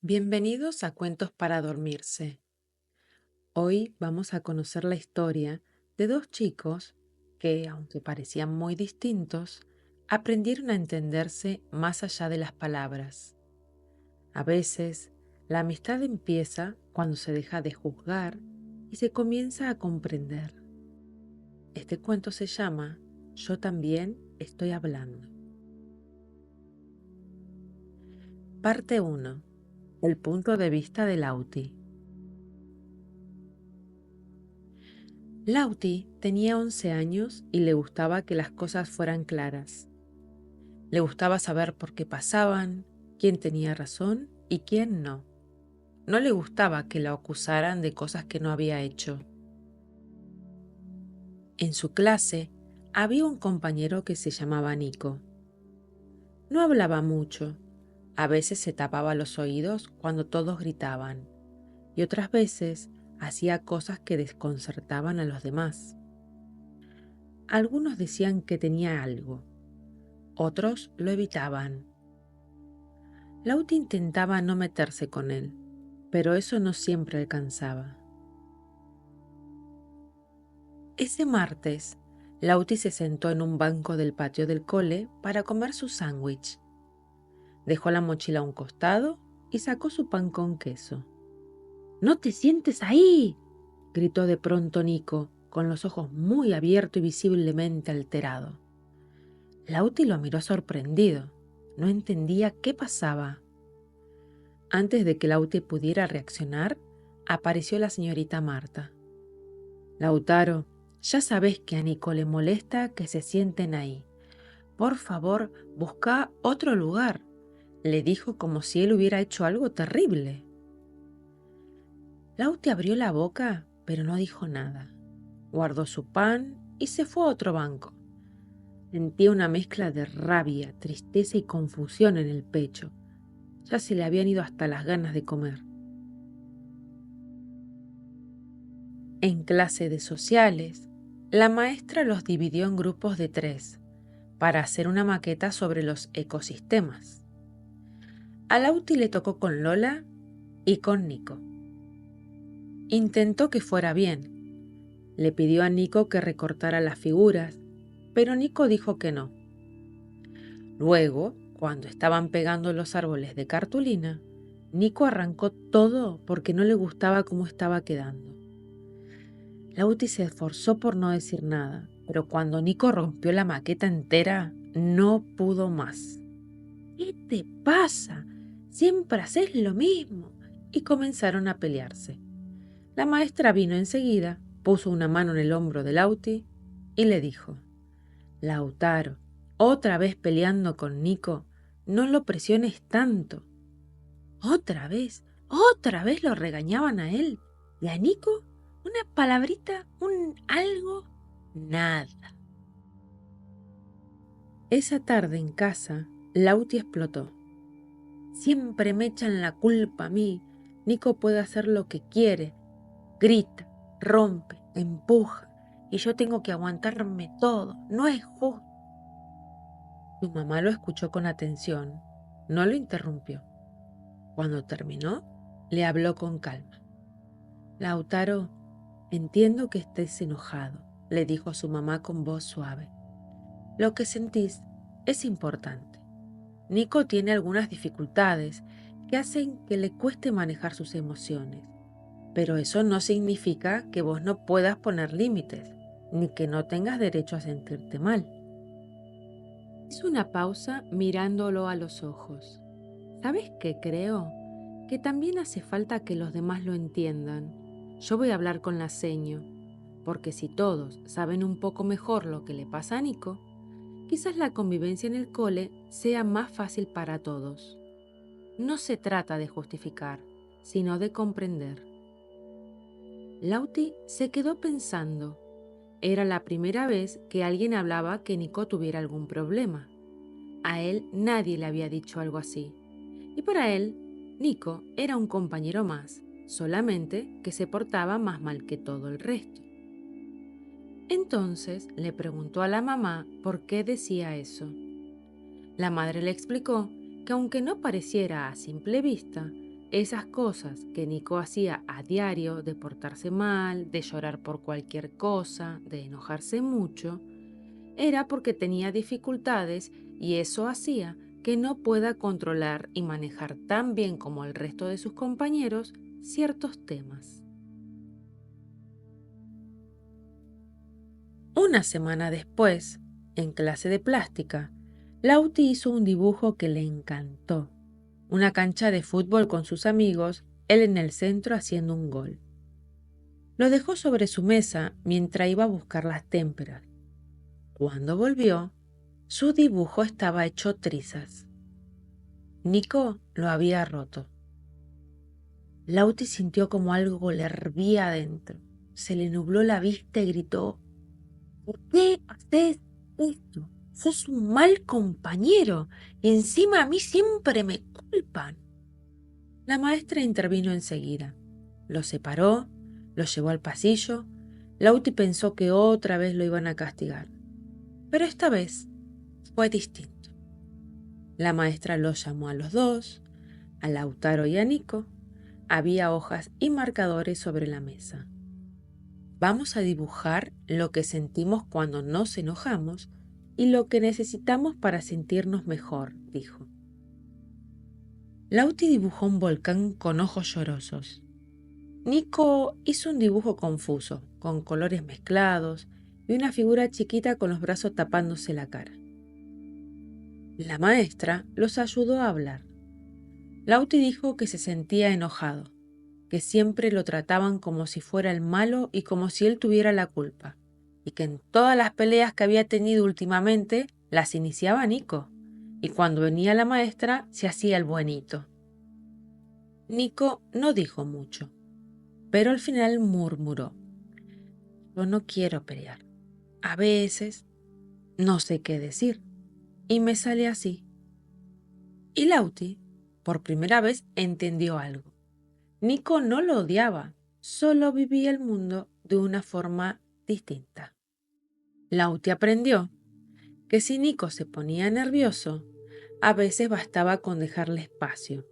Bienvenidos a Cuentos para Dormirse. Hoy vamos a conocer la historia de dos chicos que, aunque parecían muy distintos, aprendieron a entenderse más allá de las palabras. A veces, la amistad empieza cuando se deja de juzgar y se comienza a comprender. Este cuento se llama Yo también estoy hablando. Parte 1. El punto de vista de Lauti. Lauti tenía 11 años y le gustaba que las cosas fueran claras. Le gustaba saber por qué pasaban, quién tenía razón y quién no. No le gustaba que la acusaran de cosas que no había hecho. En su clase había un compañero que se llamaba Nico. No hablaba mucho. A veces se tapaba los oídos cuando todos gritaban y otras veces hacía cosas que desconcertaban a los demás. Algunos decían que tenía algo. Otros lo evitaban. Lauti intentaba no meterse con él, pero eso no siempre alcanzaba. Ese martes, Lauti se sentó en un banco del patio del cole para comer su sándwich. Dejó la mochila a un costado y sacó su pan con queso. «¡No te sientes ahí!», gritó de pronto Nico, con los ojos muy abiertos y visiblemente alterado. Lauti lo miró sorprendido. No entendía qué pasaba. Antes de que Lauti pudiera reaccionar, apareció la señorita Marta. «Lautaro, ya sabes que a Nico le molesta que se sienten ahí. Por favor, busca otro lugar», le dijo como si él hubiera hecho algo terrible. Lauti abrió la boca, pero no dijo nada. Guardó su pan y se fue a otro banco. Sentía una mezcla de rabia, tristeza y confusión en el pecho. Ya se le habían ido hasta las ganas de comer. En clase de sociales, la maestra los dividió en grupos de 3 para hacer una maqueta sobre los ecosistemas. A Lauti le tocó con Lola y con Nico. Intentó que fuera bien. Le pidió a Nico que recortara las figuras, pero Nico dijo que no. Luego, cuando estaban pegando los árboles de cartulina, Nico arrancó todo porque no le gustaba cómo estaba quedando. Lauti se esforzó por no decir nada, pero cuando Nico rompió la maqueta entera, no pudo más. «¿Qué te pasa? Siempre haces lo mismo», y comenzaron a pelearse. La maestra vino enseguida, puso una mano en el hombro de Lauti y le dijo: «Lautaro, otra vez peleando con Nico, no lo presiones tanto». Otra vez lo regañaban a él. ¿Y a Nico? Una palabrita, un algo, nada. Esa tarde en casa, Lauti explotó. «Siempre me echan la culpa a mí. Nico puede hacer lo que quiere. Grita, rompe, empuja, y yo tengo que aguantarme todo. No es justo». Su mamá lo escuchó con atención. No lo interrumpió. Cuando terminó, le habló con calma. «Lautaro, entiendo que estés enojado», le dijo su mamá con voz suave. «Lo que sentís es importante. Nico tiene algunas dificultades que hacen que le cueste manejar sus emociones, pero eso no significa que vos no puedas poner límites, ni que no tengas derecho a sentirte mal». Hizo una pausa mirándolo a los ojos. «¿Sabes qué creo? Que también hace falta que los demás lo entiendan. Yo voy a hablar con la seño, porque si todos saben un poco mejor lo que le pasa a Nico, quizás la convivencia en el cole sea más fácil para todos. No se trata de justificar, sino de comprender». Lauti se quedó pensando. Era la primera vez que alguien hablaba que Nico tuviera algún problema. A él nadie le había dicho algo así. Y para él, Nico era un compañero más, solamente que se portaba más mal que todo el resto. Entonces le preguntó a la mamá por qué decía eso. La madre le explicó que aunque no pareciera a simple vista, esas cosas que Nico hacía a diario, de portarse mal, de llorar por cualquier cosa, de enojarse mucho, era porque tenía dificultades y eso hacía que no pueda controlar y manejar tan bien como el resto de sus compañeros ciertos temas. Una semana después, en clase de plástica, Lauti hizo un dibujo que le encantó. Una cancha de fútbol con sus amigos, él en el centro haciendo un gol. Lo dejó sobre su mesa mientras iba a buscar las témperas. Cuando volvió, su dibujo estaba hecho trizas. Nico lo había roto. Lauti sintió como algo le hervía adentro. Se le nubló la vista y gritó: ¿por qué haces esto? Sos un mal compañero y encima a mí siempre me culpan. La maestra intervino enseguida. Lo separó, lo llevó al pasillo. Lauti pensó que otra vez lo iban a castigar. Pero esta vez fue distinto. La maestra los llamó a los dos, a Lautaro y a Nico. Había hojas y marcadores sobre la mesa. Vamos a dibujar lo que sentimos cuando nos enojamos y lo que necesitamos para sentirnos mejor, dijo. Lauti dibujó un volcán con ojos llorosos. Nico hizo un dibujo confuso, con colores mezclados y una figura chiquita con los brazos tapándose la cara. La maestra los ayudó a hablar. Lauti dijo que se sentía enojado, que siempre lo trataban como si fuera el malo y como si él tuviera la culpa, y que en todas las peleas que había tenido últimamente las iniciaba Nico, y cuando venía la maestra se hacía el buenito. Nico no dijo mucho, pero al final murmuró: yo no quiero pelear. A veces no sé qué decir, y me sale así. Y Lauti, por primera vez, entendió algo. Nico no lo odiaba, solo vivía el mundo de una forma distinta. Lauti aprendió que si Nico se ponía nervioso, a veces bastaba con dejarle espacio.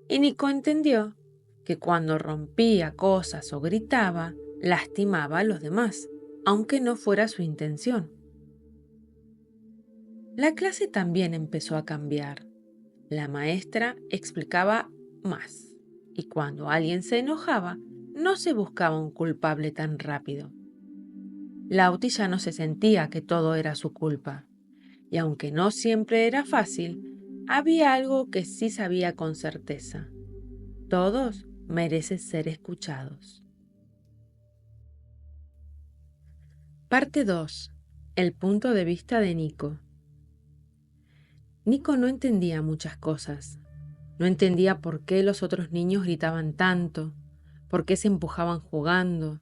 Y Nico entendió que cuando rompía cosas o gritaba, lastimaba a los demás, aunque no fuera su intención. La clase también empezó a cambiar. La maestra explicaba más, y cuando alguien se enojaba, no se buscaba un culpable tan rápido. Lauti ya no se sentía que todo era su culpa, y aunque no siempre era fácil, había algo que sí sabía con certeza: todos merecen ser escuchados. Parte 2. El punto de vista de Nico. Nico no entendía muchas cosas. No entendía por qué los otros niños gritaban tanto, por qué se empujaban jugando,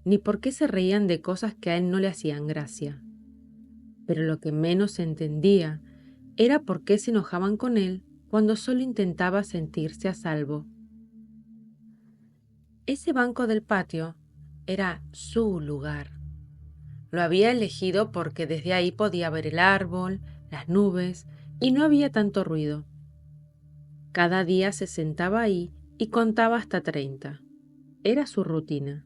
ni por qué se reían de cosas que a él no le hacían gracia. Pero lo que menos entendía era por qué se enojaban con él cuando solo intentaba sentirse a salvo. Ese banco del patio era su lugar. Lo había elegido porque desde ahí podía ver el árbol, las nubes, y no había tanto ruido. Cada día se sentaba ahí y contaba hasta 30. Era su rutina.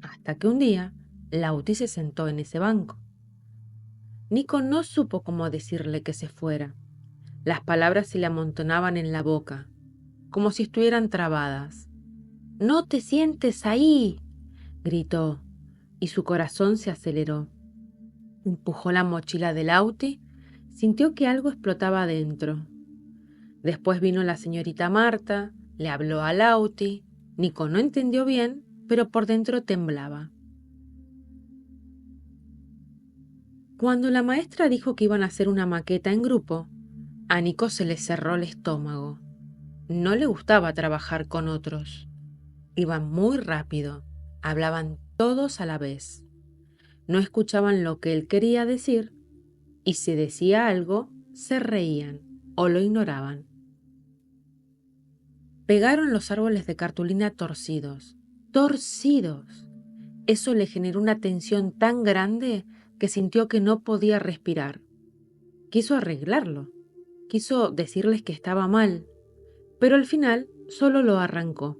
Hasta que un día, Lauti se sentó en ese banco. Nico no supo cómo decirle que se fuera. Las palabras se le amontonaban en la boca, como si estuvieran trabadas. «¡No te sientes ahí!», gritó, y su corazón se aceleró. Empujó la mochila de Lauti, sintió que algo explotaba adentro. Después vino la señorita Marta, le habló a Lauti. Nico no entendió bien, pero por dentro temblaba. Cuando la maestra dijo que iban a hacer una maqueta en grupo, a Nico se le cerró el estómago. No le gustaba trabajar con otros. Iban muy rápido, hablaban todos a la vez. No escuchaban lo que él quería decir y si decía algo, se reían o lo ignoraban. Pegaron los árboles de cartulina torcidos. ¡Torcidos! Eso le generó una tensión tan grande que sintió que no podía respirar. Quiso arreglarlo. Quiso decirles que estaba mal, pero al final solo lo arrancó.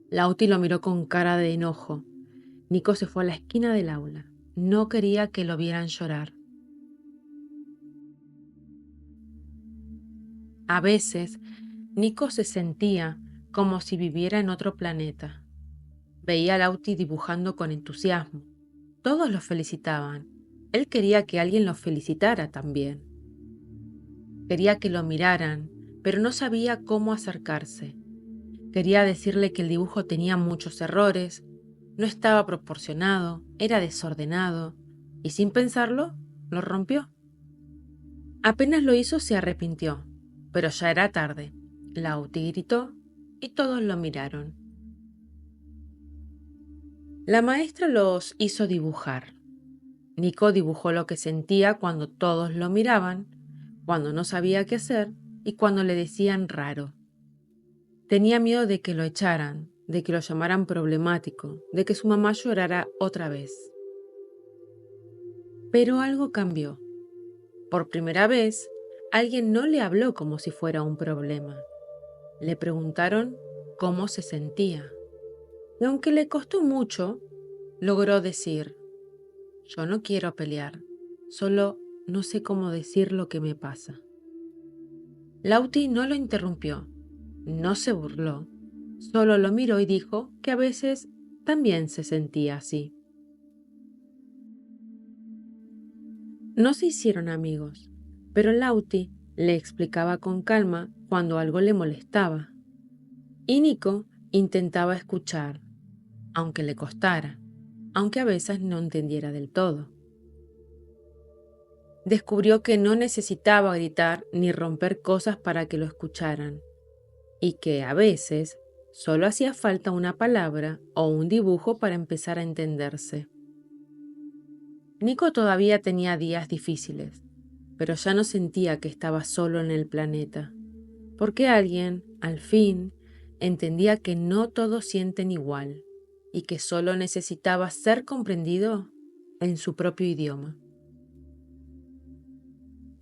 Lauti lo miró con cara de enojo. Nico se fue a la esquina del aula. No quería que lo vieran llorar. A veces, Nico se sentía como si viviera en otro planeta. Veía a Lauti dibujando con entusiasmo. Todos lo felicitaban. Él quería que alguien lo felicitara también. Quería que lo miraran, pero no sabía cómo acercarse. Quería decirle que el dibujo tenía muchos errores, no estaba proporcionado, era desordenado, y sin pensarlo, lo rompió. Apenas lo hizo, se arrepintió, pero ya era tarde. Lauti gritó y todos lo miraron. La maestra los hizo dibujar. Nico dibujó lo que sentía cuando todos lo miraban, cuando no sabía qué hacer y cuando le decían raro. Tenía miedo de que lo echaran, de que lo llamaran problemático, de que su mamá llorara otra vez. Pero algo cambió. Por primera vez, alguien no le habló como si fuera un problema. Le preguntaron cómo se sentía. Y aunque le costó mucho, logró decir: yo no quiero pelear, solo no sé cómo decir lo que me pasa. Lauti no lo interrumpió, no se burló, solo lo miró y dijo que a veces también se sentía así. No se hicieron amigos, pero Lauti le explicaba con calma cuando algo le molestaba. Y Nico intentaba escuchar, aunque le costara, aunque a veces no entendiera del todo. Descubrió que no necesitaba gritar ni romper cosas para que lo escucharan, y que a veces solo hacía falta una palabra o un dibujo para empezar a entenderse. Nico todavía tenía días difíciles, pero ya no sentía que estaba solo en el planeta, porque alguien, al fin, entendía que no todos sienten igual y que solo necesitaba ser comprendido en su propio idioma.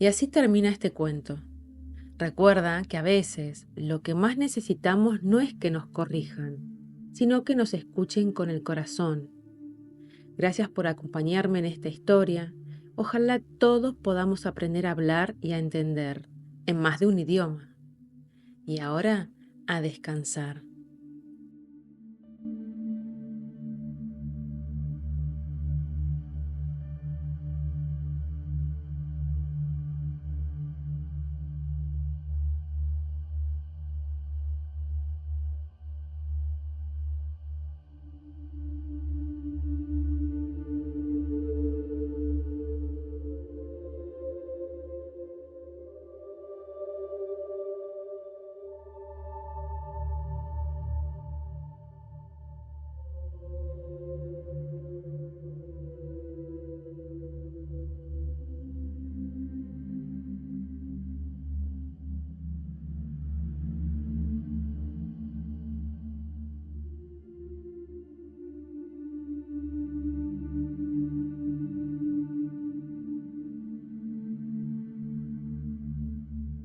Y así termina este cuento. Recuerda que a veces lo que más necesitamos no es que nos corrijan, sino que nos escuchen con el corazón. Gracias por acompañarme en esta historia. Ojalá todos podamos aprender a hablar y a entender en más de un idioma. Y ahora, a descansar.